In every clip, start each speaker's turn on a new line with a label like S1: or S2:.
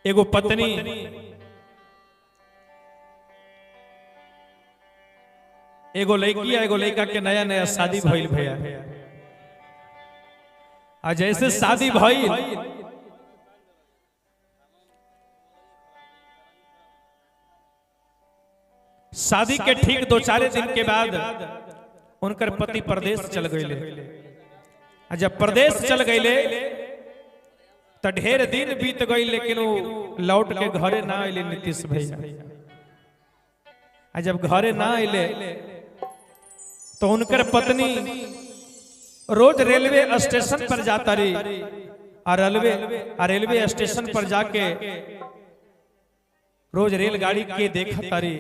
S1: एगो पत्नी एगो लड़की एगो लड़का के नया नया शादी भइल भैया। आ जैसे शादी भइल शादी के ठीक 2-4 दिन के बाद उनकर पति प्रदेश चल गए। जब प्रदेश चल गए तो ढेर दिन बीत गई, लेकिन वो लौट के घरे ना अले नीतीश भैया। जब घरे ना अले तो उनकर पत्नी रोज रेलवे स्टेशन पर जाता रही और रेलवे स्टेशन पर जाके रोज रेलगाड़ी के देखता रही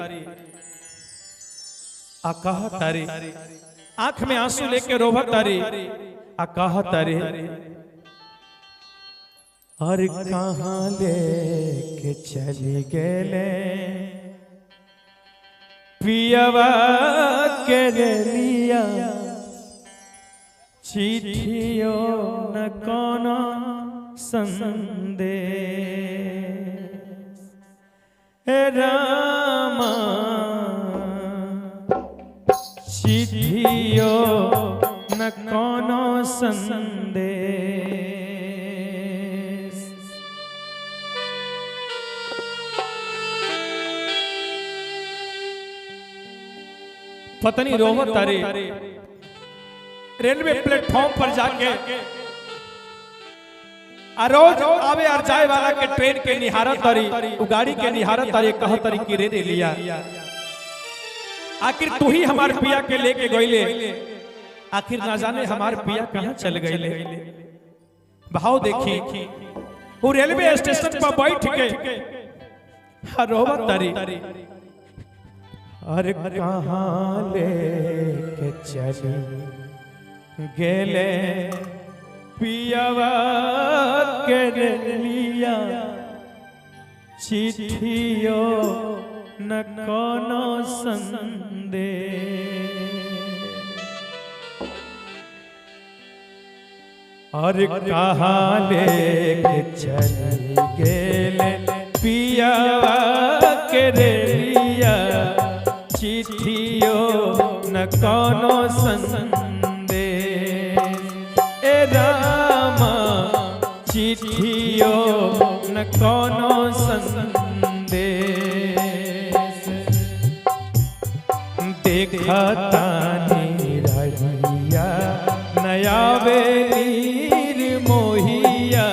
S1: आ कहता रही, आंख में आंसू लेके रोवता रही आ कहता रही, और कहाँ लेके चली गेले पियवा के रेलिया, चिट्ठियों न कोनो संदेश, रामा चिट्ठियों न कोनो संदेश। पत्नी रोवत तारी रेलवे प्लेटफॉर्म पर जाके रोज आवे और जाए वाला के ट्रेन के निहारत तारी, वो गाड़ी के निहारत तारी, कह तारी कि रे लिया, आखिर तू ही हमार पिया के लेके गईले, आखिर ना जाने हमार पिया कहाँ चल गईले। भाव देखी वो रेलवे स्टेशन पर बैठ के रोवत तारी, अरे कहाँ लेके चली गेले पियवा के रेलिया, चिट्ठियों न कोनो संदेश। अरे कहाँ लेके चली गेले पियवा के रेलिया, चिट्ठियों न कोनो संदेश, ए रामा चिट्ठियों न कोनो संदेश। देखता रहिया नया बेनीर मोहिया,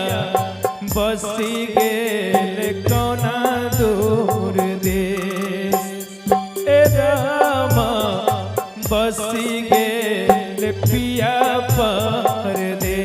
S1: बसी गेल कोना दूर देश, रामा बसी गेल पिया परदेश।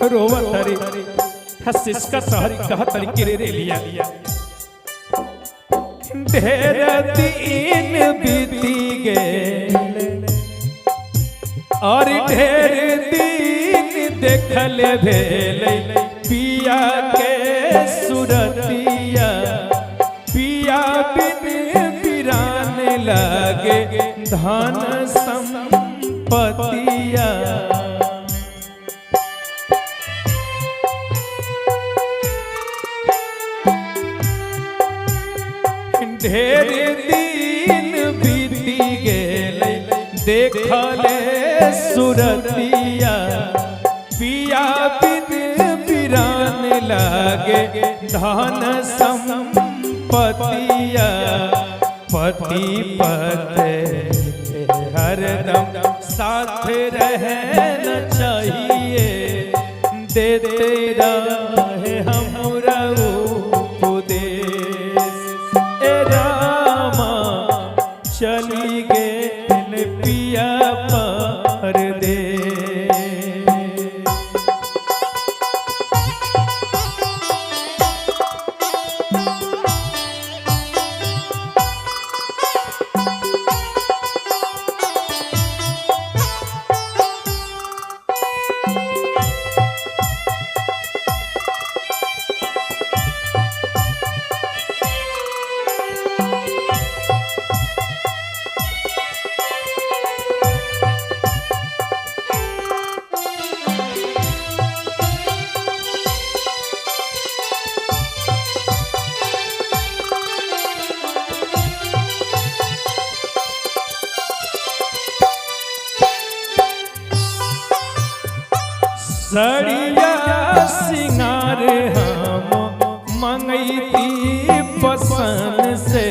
S1: रोवत तारी हसिसका सहरी कहत तारी कि रे लिया, ढेर दिन बीती गेल और ढेर दिन देखल भेल पिया के सुरतिया, पिया बिन बिरान लागे धन संपतिया। ढेर दिन बीती गेल देखले सुरतिया, पिया बिन बिरान लागे धन संपतिया। पति पत्नी हरदम साथ रहना चाहिए, देते रहे हमरा उपदेश, रामा चली गेल पिया परदेश। सड़िया सिंगार हम मंगैती पसंद से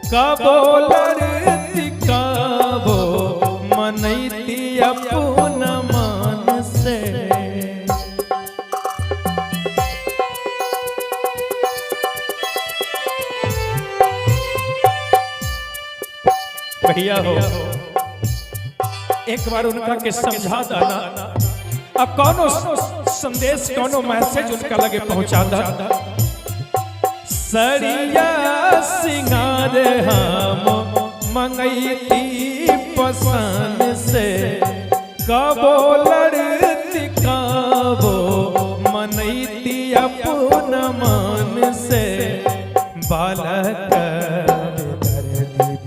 S1: कबो लड़ती कबो मनैती अपन मन से। भैया हो एक बार उनका के समझा देना, अब कौनो संदेश कौनो मैसेज उनका लगे पहुंचा दा। सड़िया सिंगार हम मंगैती पसंद से कबो लड़ती कबो मनैती अपन मन से। बालक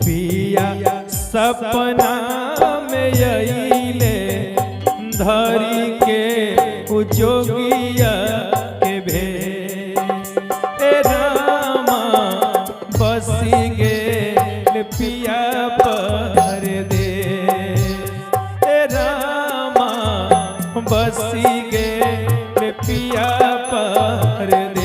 S1: पिया सपना में अइले धरी के उजोगिया के भेष। ए रामा बसी गेल पिया परदेस। ए रामा बसी गेल पिया परदेस।